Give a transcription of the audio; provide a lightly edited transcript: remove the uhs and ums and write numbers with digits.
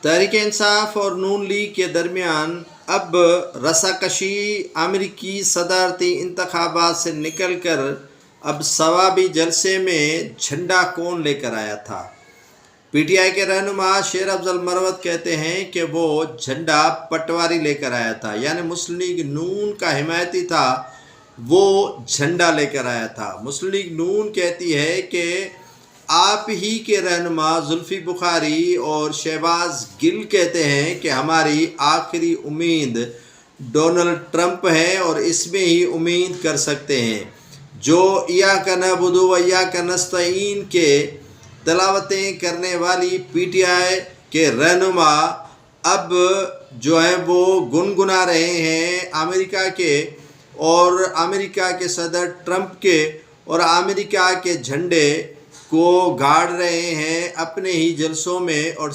تحریک انصاف اور نون لیگ کے درمیان اب رساکشی امریکی صدارتی انتخابات سے نکل کر اب ثوابی جلسے میں جھنڈا کون لے کر آیا تھا؟ پی ٹی آئی کے رہنما شیر افضل مروت کہتے ہیں کہ وہ جھنڈا پٹواری لے کر آیا تھا، یعنی مسلم لیگ نون کا حمایتی تھا، وہ جھنڈا لے کر آیا تھا۔ مسلم لیگ نون کہتی ہے کہ آپ ہی کے رہنما زلفی بخاری اور شہباز گل کہتے ہیں کہ ہماری آخری امید ڈونلڈ ٹرمپ ہے اور اس میں ہی امید کر سکتے ہیں، جو ایاک نعبد و ایاک نستعین کے تلاوتیں کرنے والی پی ٹی آئی کے رہنما اب جو ہے وہ گنگنا رہے ہیں امریکہ کے اور امریکہ کے صدر ٹرمپ کے، اور امریکہ کے جھنڈے کو گاڑ رہے ہیں اپنے ہی جلسوں میں اور